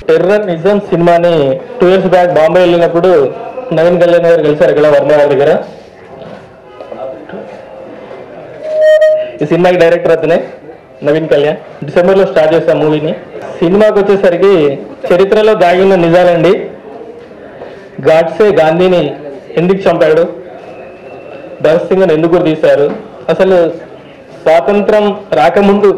Terror నిజం సినిమాని 2 years back Bombay వెళ్ళినప్పుడు నవీన్ కళ్యాణ్ గారు కలిసారు ఇక్కడ వర్మ గారి దగ్గర. ఈ సినిమాకి డైరెక్టర్ అతనే నవీన్ కళ్యాణ్. డిసెంబర్లో స్టార్ట్ చేశాం మూవీని. సినిమాకి వచ్చేసరికి చరిత్రలో దాగిన నిజాలండి. గాడ్సే గాంధీని ఎందుకు చంపాడు, భగత్ సింగ్ని ఎందుకు తీశారు, అసలు స్వాతంత్రం రాకముందు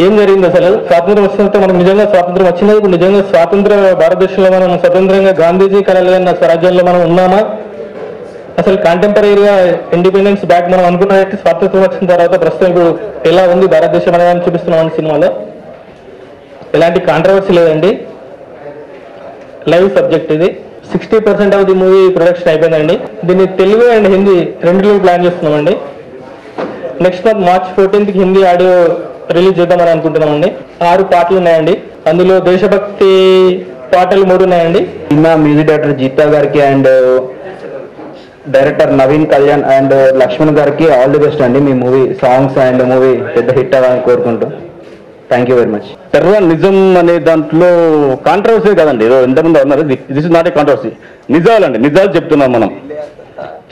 ఏం జరిగింది, అసలు స్వాతంత్రం వచ్చినంత మనకు నిజంగా స్వాతంత్రం వచ్చినది, ఇప్పుడు నిజంగా స్వాతంత్ర భారతదేశంలో మనం స్వతంత్రంగా గాంధీజీ కలలుగన్న స్వరాజ్యంలో మనం ఉన్నామా, అసలు కాంటెంపరీగా ఇండిపెండెన్స్ బ్యాక్ మనం అనుకున్నట్టు స్వాతంత్రం వచ్చిన తర్వాత ప్రస్తుతం ఇప్పుడు ఎలా ఉంది భారతదేశం అనేది చూపిస్తున్నాం సినిమాలో. ఎలాంటి కాంట్రవర్సీ లేదండి, లైవ్ సబ్జెక్ట్ ఇది. 60% ఆఫ్ ది మూవీ ప్రొడక్షన్ అయిపోయిందండి. దీన్ని తెలుగు అండ్ హిందీ రెండులో ప్లాన్ చేస్తున్నామండి. Next month March 14th Hindi audio release చేద్దామని అనుకుంటున్నామండి. 6 పాటలు ఉన్నాయండి, అందులో దేశభక్తి పాటలు 3 ఉన్నాయండి. సినిమా మ్యూజిక్ డైరెక్టర్ జీతా గారికి and director Naveen Kalyan and Lakshman గారికి ఆల్ ది బెస్ట్ అండి. మీ మూవీ సాంగ్స్ అండ్ మూవీ పెద్ద హిట్ అవ్వాలని కోరుకుంటూ thank you very much. Terror నిజం అనే దాంట్లో కాంట్రవర్సీ కదండి, ఏదో ఎంతమంది అన్నారు, this is not a controversy. నిజాలండి, నిజాలు చెప్తున్నాం మనం,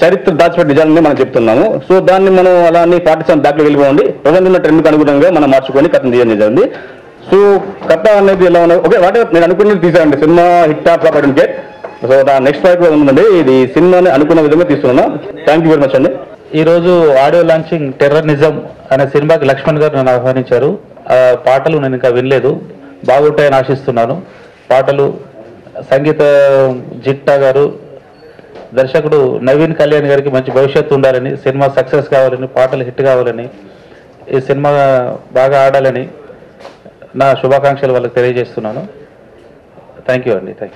చరిత్ర దాచిపెట్టి నిజాలని మనం చెప్తున్నాము. సో దాన్ని మనం అలా పాటిస్తాం, బ్యాక్లో వెళ్ళిపోండి, ప్రజెంట్ ఉన్న ట్రెండ్కి అనుగుణంగా మనం మార్చుకొని కథను తీయడం జరిగింది. సో కథ అనేది ఎలా ఉన్నది, ఓకే వాటి నేను అనుకున్నది తీసానండి. సినిమా హిట్ ఆఫ్ కాపాడంటే సో నెక్స్ట్ పార్ట్ ఉందండి. ఇది సినిమాని అనుకున్న విధంగా తీసుకున్నాం. థ్యాంక్ యూ వెరీ మచ్ అండి. ఈరోజు ఆడియో లాంచింగ్ టెర్రర్ నిజం అనే సినిమాకి లక్ష్మణ్ గారు నన్ను ఆహ్వానించారు. పాటలు నేను ఇంకా వినలేదు, బాగుంటాయని ఆశిస్తున్నాను. పాటలు సంగీత జిట్టా గారు, దర్శకుడు నవీన్ కళ్యాణ్ గారికి మంచి భవిష్యత్తు ఉండాలని, సినిమా సక్సెస్ కావాలని, పాటలు హిట్ కావాలని, ఈ సినిమా బాగా ఆడాలని నా శుభాకాంక్షలు వాళ్ళకి తెలియజేస్తున్నాను. థ్యాంక్ యూ అండి. Thank you.